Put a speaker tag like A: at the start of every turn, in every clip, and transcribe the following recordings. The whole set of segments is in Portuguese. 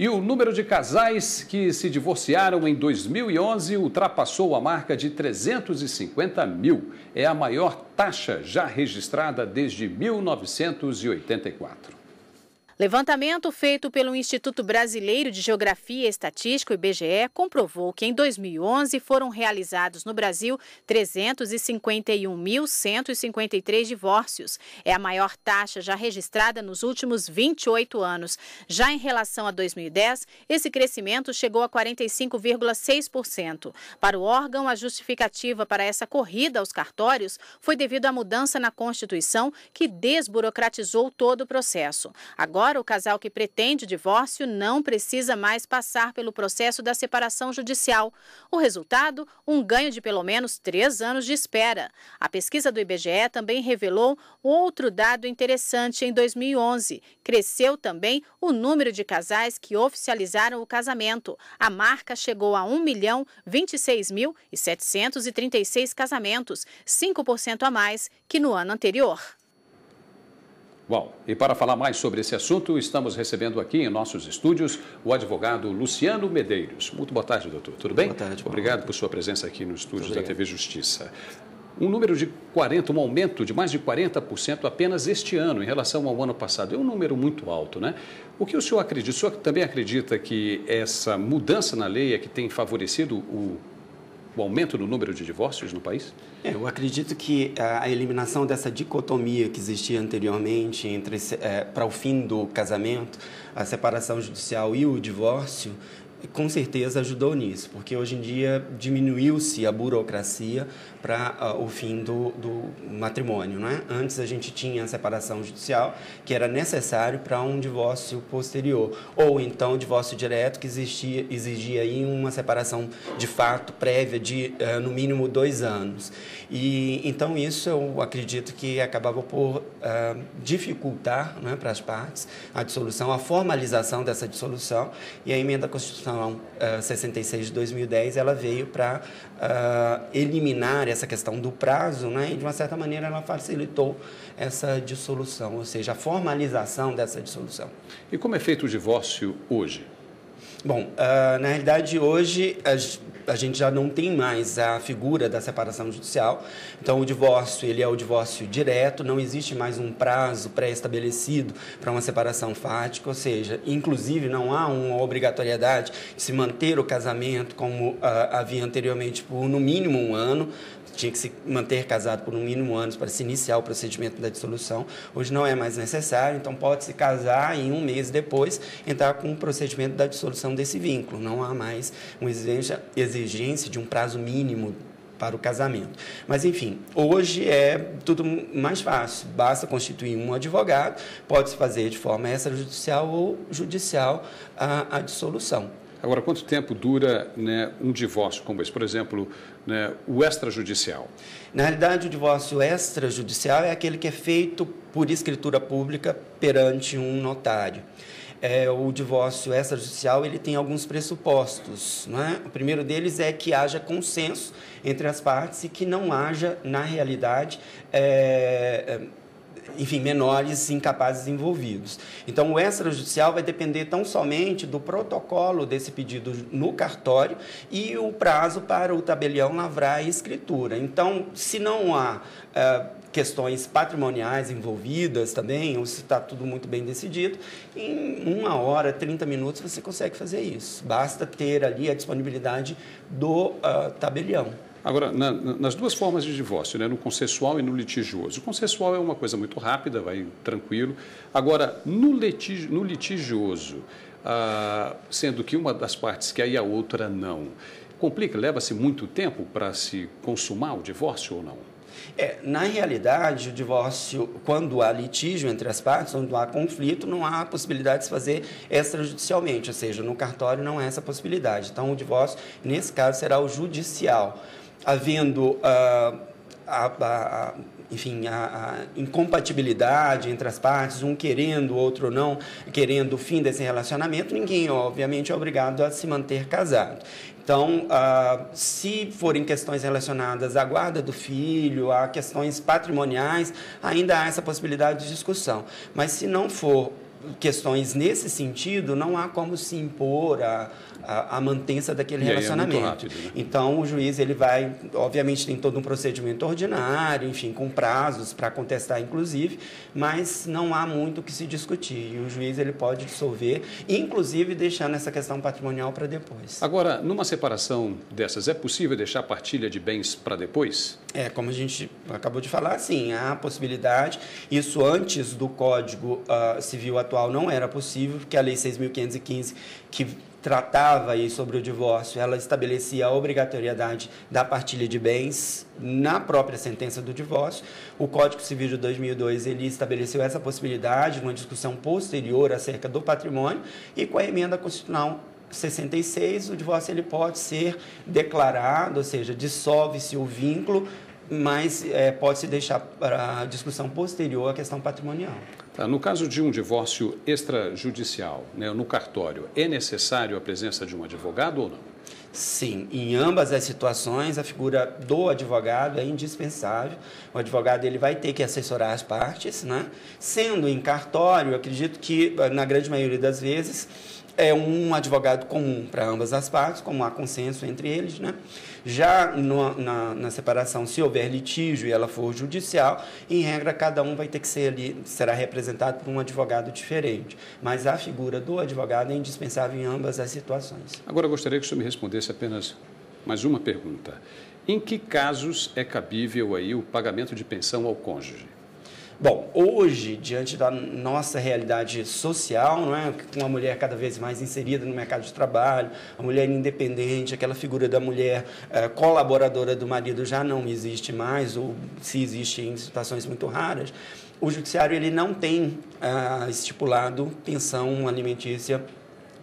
A: E o número de casais que se divorciaram em 2011 ultrapassou a marca de 350 mil. É a maior taxa já registrada desde 1984.
B: Levantamento feito pelo Instituto Brasileiro de Geografia e Estatística, o IBGE, comprovou que em 2011 foram realizados no Brasil 351.153 divórcios. É a maior taxa já registrada nos últimos 28 anos. Já em relação a 2010, esse crescimento chegou a 45,6%. Para o órgão, a justificativa para essa corrida aos cartórios foi devido à mudança na Constituição que desburocratizou todo o processo. Agora, o casal que pretende o divórcio não precisa mais passar pelo processo da separação judicial. O resultado, um ganho de pelo menos 3 anos de espera. A pesquisa do IBGE também revelou outro dado interessante em 2011. Cresceu também o número de casais que oficializaram o casamento. A marca chegou a 1.026.736 casamentos, 5% a mais que no ano anterior.
A: Bom, e para falar mais sobre esse assunto, estamos recebendo aqui em nossos estúdios o advogado Luciano Medeiros. Muito boa tarde, doutor. Tudo bem?
C: Boa tarde.
A: Obrigado por sua presença aqui nos estúdios da TV Justiça. Um aumento de mais de 40% apenas este ano em relação ao ano passado. É um número muito alto, né? O que o senhor acredita? O senhor também acredita que essa mudança na lei é que tem favorecido o aumento do número de divórcios no país?
C: Eu acredito que a eliminação dessa dicotomia que existia anteriormente entre para o fim do casamento, a separação judicial e o divórcio, com certeza ajudou nisso, porque hoje em dia diminuiu-se a burocracia para o fim do matrimônio, né? Antes a gente tinha a separação judicial, que era necessário para um divórcio posterior, ou então o divórcio direto, que exigia aí uma separação de fato prévia de no mínimo 2 anos. E então isso eu acredito que acabava por dificultar, né, para as partes a dissolução, a formalização dessa dissolução, e a emenda à Constituição 66 de 2010, ela veio para eliminar essa questão do prazo, né? E de uma certa maneira ela facilitou essa dissolução, ou seja, a formalização dessa dissolução.
A: E como é feito o divórcio hoje?
C: Bom, na realidade hoje a gente já não tem mais a figura da separação judicial, então o divórcio ele é o divórcio direto, não existe mais um prazo pré-estabelecido para uma separação fática, ou seja, inclusive não há uma obrigatoriedade de se manter o casamento como havia anteriormente por no mínimo 1 ano, tinha que se manter casado por no mínimo 1 ano para se iniciar o procedimento da dissolução. Hoje não é mais necessário, então pode se casar e 1 mês depois entrar com o procedimento da dissolução desse vínculo. Não há mais uma exigência de um prazo mínimo para o casamento. Mas, enfim, hoje é tudo mais fácil. Basta constituir um advogado, pode-se fazer de forma extrajudicial ou judicial a dissolução.
A: Agora, quanto tempo dura, né, um divórcio como esse? Por exemplo, né, o extrajudicial?
C: Na realidade, o divórcio extrajudicial é aquele que é feito por escritura pública perante um notário. O divórcio extrajudicial ele tem alguns pressupostos, né? O primeiro deles é que haja consenso entre as partes e que não haja, na realidade, enfim, menores incapazes envolvidos. Então, o extrajudicial vai depender tão somente do protocolo desse pedido no cartório e o prazo para o tabelião lavrar a escritura. Então, se não há questões patrimoniais envolvidas também, ou se está tudo muito bem decidido, em 1 hora, 30 minutos você consegue fazer isso. Basta ter ali a disponibilidade do tabelião.
A: Agora, nas duas formas de divórcio, né, no consensual e no litigioso. O consensual é uma coisa muito rápida, vai tranquilo. Agora, no litigioso, sendo que uma das partes quer e a outra não, complica, leva-se muito tempo para se consumar o divórcio ou não?
C: Na realidade, o divórcio, quando há litígio entre as partes, quando há conflito, não há possibilidade de se fazer extrajudicialmente, ou seja, no cartório não há essa possibilidade. Então, o divórcio, nesse caso, será o judicial. Havendo enfim, a incompatibilidade entre as partes, um querendo, o outro não querendo o fim desse relacionamento, ninguém, obviamente, é obrigado a se manter casado. Então, se forem questões relacionadas à guarda do filho, a questões patrimoniais, ainda há essa possibilidade de discussão. Mas se não for questões nesse sentido, não há como se impor a mantença daquele relacionamento.
A: É muito rápido, né?
C: Então, o juiz ele vai, obviamente, tem todo um procedimento ordinário, enfim, com prazos para contestar, inclusive, mas não há muito o que se discutir. E o juiz ele pode dissolver, inclusive deixando essa questão patrimonial para depois.
A: Agora, numa separação dessas, é possível deixar a partilha de bens para depois?
C: Como a gente acabou de falar, sim, há possibilidade. Isso antes do Código Civil atual não era possível, porque a Lei 6.515, que tratava aí sobre o divórcio, ela estabelecia a obrigatoriedade da partilha de bens na própria sentença do divórcio. O Código Civil de 2002, ele estabeleceu essa possibilidade, numa discussão posterior acerca do patrimônio, e com a emenda constitucional 66, o divórcio ele pode ser declarado, ou seja, dissolve-se o vínculo, mas pode-se deixar para a discussão posterior a questão patrimonial.
A: Tá, no caso de um divórcio extrajudicial, né, no cartório, é necessário a presença de um advogado ou não?
C: Sim, em ambas as situações, a figura do advogado é indispensável. O advogado ele vai ter que assessorar as partes, né? Sendo em cartório, eu acredito que, na grande maioria das vezes, é um advogado comum para ambas as partes, como há consenso entre eles, né? Já na separação, se houver litígio e ela for judicial, em regra, cada um vai ter que ser ali, será representado por um advogado diferente. Mas a figura do advogado é indispensável em ambas as situações.
A: Agora, eu gostaria que o senhor me respondesse apenas mais uma pergunta. Em que casos é cabível aí o pagamento de pensão ao cônjuge?
C: Bom, hoje, diante da nossa realidade social, não é? Com a mulher cada vez mais inserida no mercado de trabalho, a mulher independente, aquela figura da mulher colaboradora do marido já não existe mais, ou se existe em situações muito raras, o judiciário ele não tem estipulado pensão alimentícia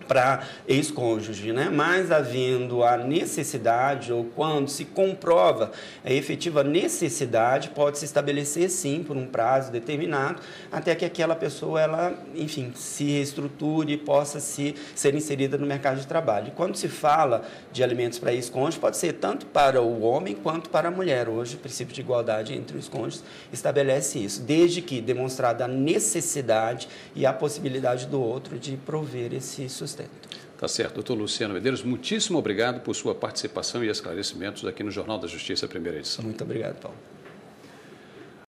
C: para ex-cônjuge, né? Mas havendo a necessidade ou quando se comprova a efetiva necessidade, pode se estabelecer sim por um prazo determinado, até que aquela pessoa ela, enfim, se reestruture e possa ser inserida no mercado de trabalho. E quando se fala de alimentos para ex-cônjuge, pode ser tanto para o homem quanto para a mulher. Hoje o princípio de igualdade entre os cônjuges estabelece isso, desde que demonstrada a necessidade e a possibilidade do outro de prover esse sustento.
A: Tá certo. Doutor Luciano Medeiros, muitíssimo obrigado por sua participação e esclarecimentos aqui no Jornal da Justiça, primeira edição.
C: Muito obrigado, Paulo.